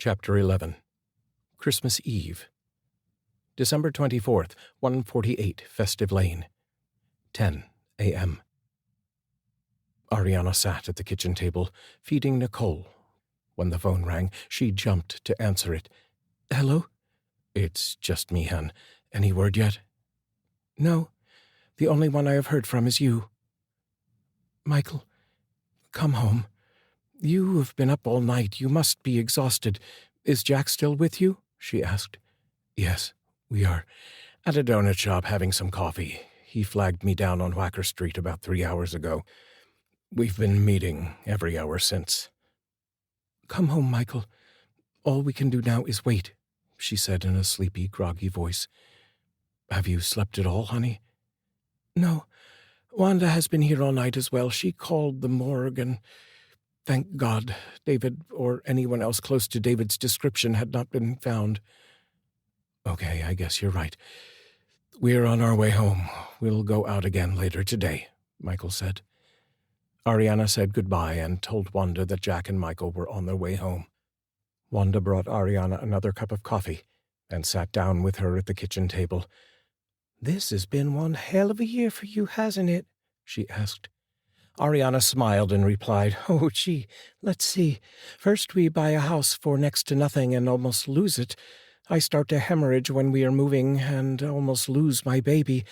Chapter 11. Christmas Eve. December 24th, 148 Festive Lane. 10 a.m. Arianna sat at the kitchen table, feeding Nicole. When the phone rang, she jumped to answer it. "Hello?" "It's just me, hon. Any word yet?" "No. The only one I have heard from is you." "Michael, come home. You have been up all night. You must be exhausted. Is Jack still with you?" she asked. "Yes, we are at a donut shop having some coffee. He flagged me down on Wacker Street about 3 hours ago. We've been meeting every hour since." "Come home, Michael. All we can do now is wait," she said in a sleepy, groggy voice. "Have you slept at all, honey?" "No. Wanda has been here all night as well. She called the morgue and... Thank God, David or anyone else close to David's description had not been found." "Okay, I guess you're right. We're on our way home. We'll go out again later today," Michael said. Arianna said goodbye and told Wanda that Jack and Michael were on their way home. Wanda brought Arianna another cup of coffee and sat down with her at the kitchen table. "This has been one hell of a year for you, hasn't it?" she asked. Arianna smiled and replied, "Oh, gee, let's see. First we buy a house for next to nothing and almost lose it. I start to hemorrhage when we are moving and almost lose my baby.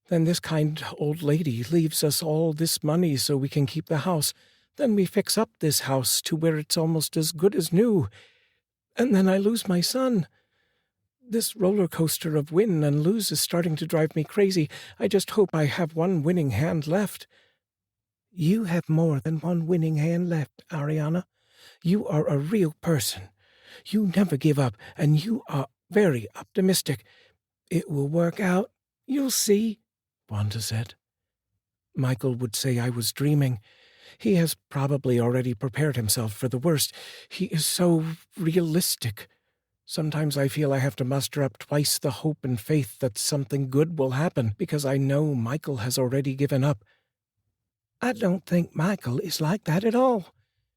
Then this kind old lady leaves us all this money so we can keep the house. Then we fix up this house to where it's almost as good as new. And then I lose my son. This roller coaster of win and lose is starting to drive me crazy. I just hope I have one winning hand left." "You have more than one winning hand left, Arianna. You are a real person. You never give up, and you are very optimistic. It will work out. You'll see," Wanda said. "Michael would say I was dreaming. He has probably already prepared himself for the worst. He is so realistic. Sometimes I feel I have to muster up twice the hope and faith that something good will happen, because I know Michael has already given up. I don't think Michael is like that at all.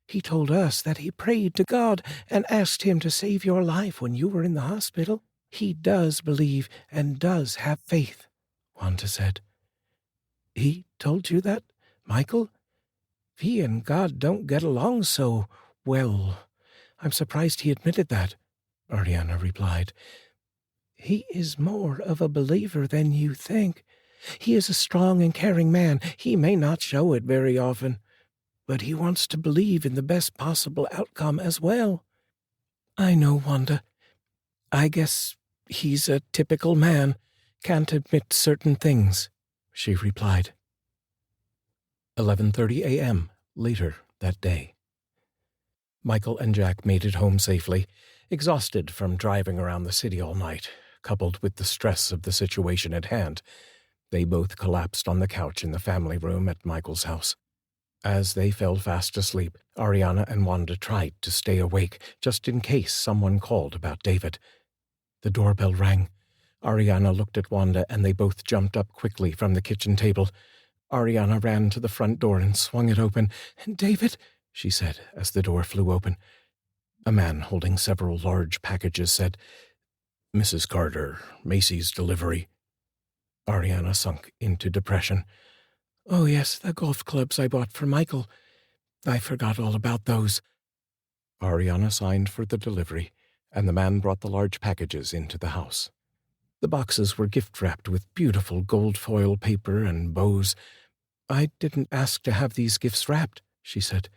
He told us that he prayed to God and asked him to save your life when you were in the hospital. He does believe and does have faith," Wanda said. "He told you that, Michael? He and God don't get along so well. I'm surprised he admitted that," Arianna replied. "He is more of a believer than you think. He is a strong and caring man. He may not show it very often, but he wants to believe in the best possible outcome as well." "I know, Wanda. I guess he's a typical man. Can't admit certain things," she replied. 11:30 a.m. later that day. Michael and Jack made it home safely, exhausted from driving around the city all night, coupled with the stress of the situation at hand. They both collapsed on the couch in the family room at Michael's house. As they fell fast asleep, Arianna and Wanda tried to stay awake, just in case someone called about David. The doorbell rang. Arianna looked at Wanda, and they both jumped up quickly from the kitchen table. Arianna ran to the front door and swung it open. "David," she said as the door flew open. A man holding several large packages said, "Mrs. Carter, Macy's delivery." Arianna sunk into depression. "Oh, yes, the golf clubs I bought for Michael. I forgot all about those." Arianna signed for the delivery, and the man brought the large packages into the house. The boxes were gift-wrapped with beautiful gold foil paper and bows. "I didn't ask to have these gifts wrapped," she said.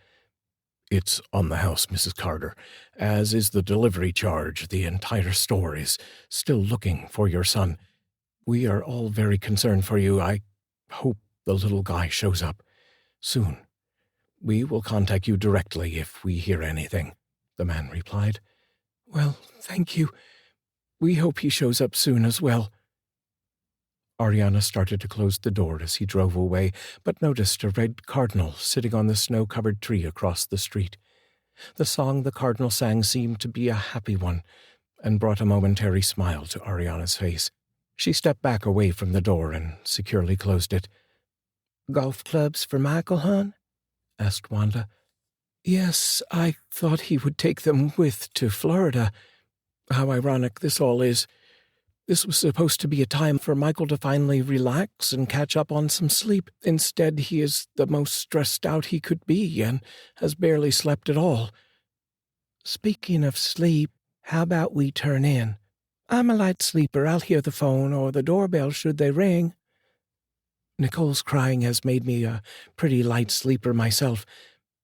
"It's on the house, Mrs. Carter, as is the delivery charge. The entire store is still looking for your son. We are all very concerned for you. I hope the little guy shows up soon. We will contact you directly if we hear anything," the man replied. "Well, thank you. We hope he shows up soon as well." Arianna started to close the door as he drove away, but noticed a red cardinal sitting on the snow-covered tree across the street. The song the cardinal sang seemed to be a happy one, and brought a momentary smile to Arianna's face. She stepped back away from the door and securely closed it. "Golf clubs for Michael, hon?" asked Wanda. Yes, I thought he would take them to Florida. How ironic this all is. This was supposed to be a time for Michael to finally relax and catch up on some sleep. Instead, he is the most stressed out he could be and has barely slept at all. Speaking of sleep, how about we turn in? I'm a light sleeper. I'll hear the phone or the doorbell should they ring. Nicole's crying has made me a pretty light sleeper myself.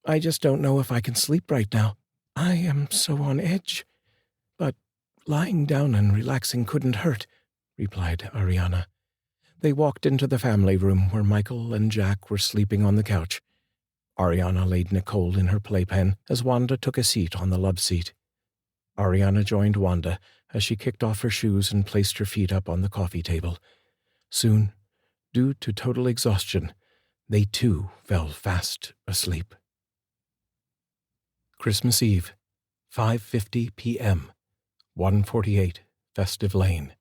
I just don't know if I can sleep right now. I am so on edge. But lying down and relaxing couldn't hurt, replied Arianna. They walked into the family room where Michael and Jack were sleeping on the couch. Arianna laid Nicole in her playpen as Wanda took a seat on the love seat. Arianna joined Wanda as she kicked off her shoes and placed her feet up on the coffee table. Soon, due to total exhaustion, they too fell fast asleep. Christmas Eve, 5:50 p.m., 148 Festive Lane.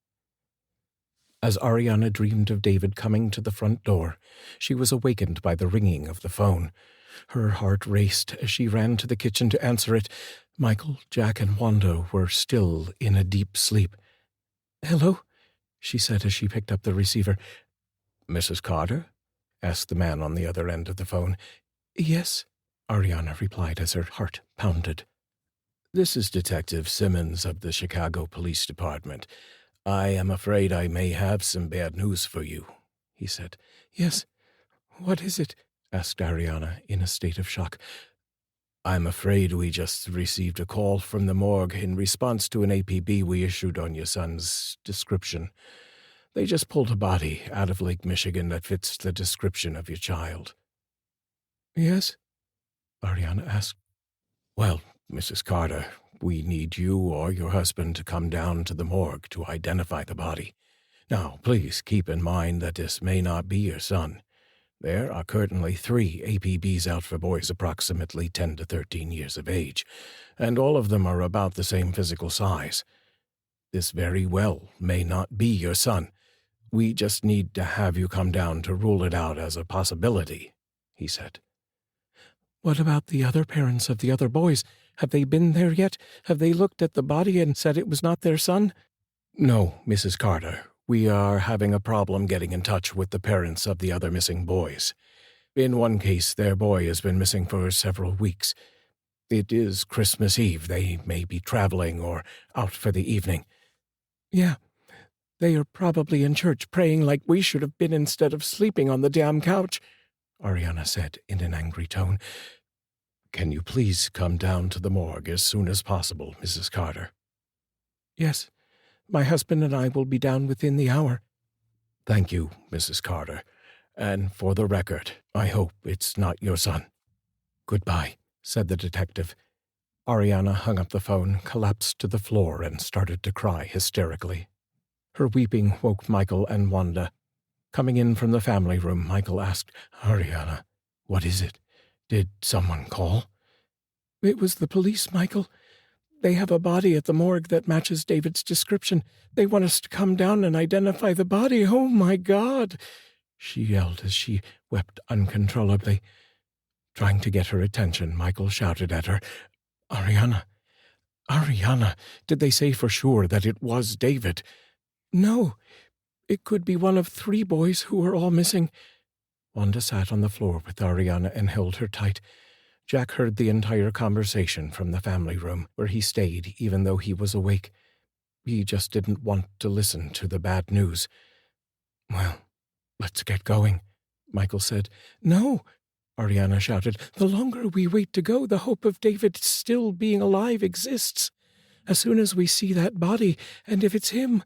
As Arianna dreamed of David coming to the front door, she was awakened by the ringing of the phone. Her heart raced as she ran to the kitchen to answer it. Michael, Jack, and Wanda were still in a deep sleep. "Hello?" she said as she picked up the receiver. "Mrs. Carter?" asked the man on the other end of the phone. "Yes," Arianna replied as her heart pounded. "This is Detective Simmons of the Chicago Police Department. I am afraid I may have some bad news for you," he said. "Yes, what is it?" asked Arianna in a state of shock. "I'm afraid we just received a call from the morgue in response to an APB we issued on your son's description. They just pulled a body out of Lake Michigan that fits the description of your child." "Yes?" Arianna asked. "Well, Mrs. Carter, we need you or your husband to come down to the morgue to identify the body. Now, please keep in mind that this may not be your son. There are currently 3 APBs out for boys approximately 10 to 13 years of age, and all of them are about the same physical size. This very well may not be your son. We just need to have you come down to rule it out as a possibility," he said. "What about the other parents of the other boys? Have they been there yet? Have they looked at the body and said it was not their son?" "No, Mrs. Carter. We are having a problem getting in touch with the parents of the other missing boys. In one case, their boy has been missing for several weeks. It is Christmas Eve. They may be traveling or out for the evening." "Yeah, they are probably in church praying like we should have been instead of sleeping on the damn couch," Arianna said in an angry tone. "Can you please come down to the morgue as soon as possible, Mrs. Carter?" "Yes. My husband and I will be down within the hour." "Thank you, Mrs. Carter. And for the record, I hope it's not your son." "Goodbye," said the detective. Arianna hung up the phone, collapsed to the floor, and started to cry hysterically. Her weeping woke Michael and Wanda. Coming in from the family room, Michael asked, "Arianna, what is it? Did someone call?" "It was the police, Michael. They have a body at the morgue that matches David's description. They want us to come down and identify the body. Oh, my God!" she yelled as she wept uncontrollably. Trying to get her attention, Michael shouted at her, "Arianna! Arianna! Did they say for sure that it was David?" "No. It could be one of 3 boys who are all missing." Wanda sat on the floor with Arianna and held her tight. Jack heard the entire conversation from the family room, where he stayed even though he was awake. He just didn't want to listen to the bad news. "Well, let's get going," Michael said. "No," Arianna shouted. "The longer we wait to go, the hope of David still being alive exists. As soon as we see that body, and if it's him,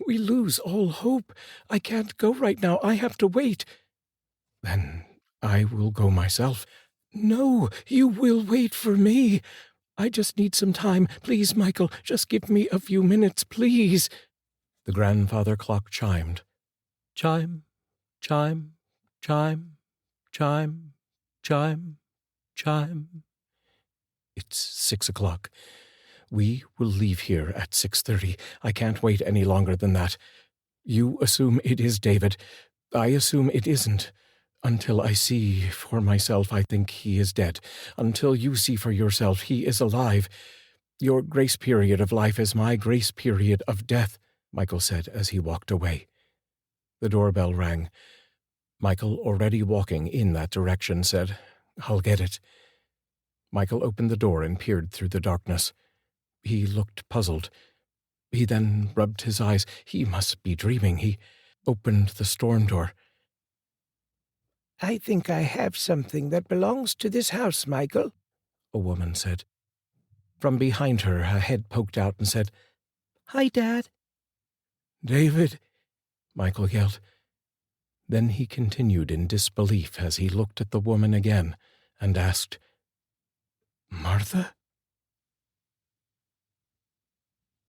we lose all hope. I can't go right now. I have to wait." "Then I will go myself." "No, you will wait for me. I just need some time. Please, Michael, just give me a few minutes, please." The grandfather clock chimed. Chime, chime, chime, chime, chime, chime. It's 6 o'clock. We will leave here at 6:30. I can't wait any longer than that. You assume it is David. I assume it isn't. Until I see for myself, I think he is dead. Until you see for yourself, he is alive. Your grace period of life is my grace period of death, Michael said as he walked away. The doorbell rang. Michael, already walking in that direction, said, "I'll get it." Michael opened the door and peered through the darkness. He looked puzzled. He then rubbed his eyes. He must be dreaming. He opened the storm door. "I think I have something that belongs to this house, Michael," a woman said. From behind her, a head poked out and said, "Hi, Dad." "David," Michael yelled. Then he continued in disbelief as he looked at the woman again and asked, "Martha?"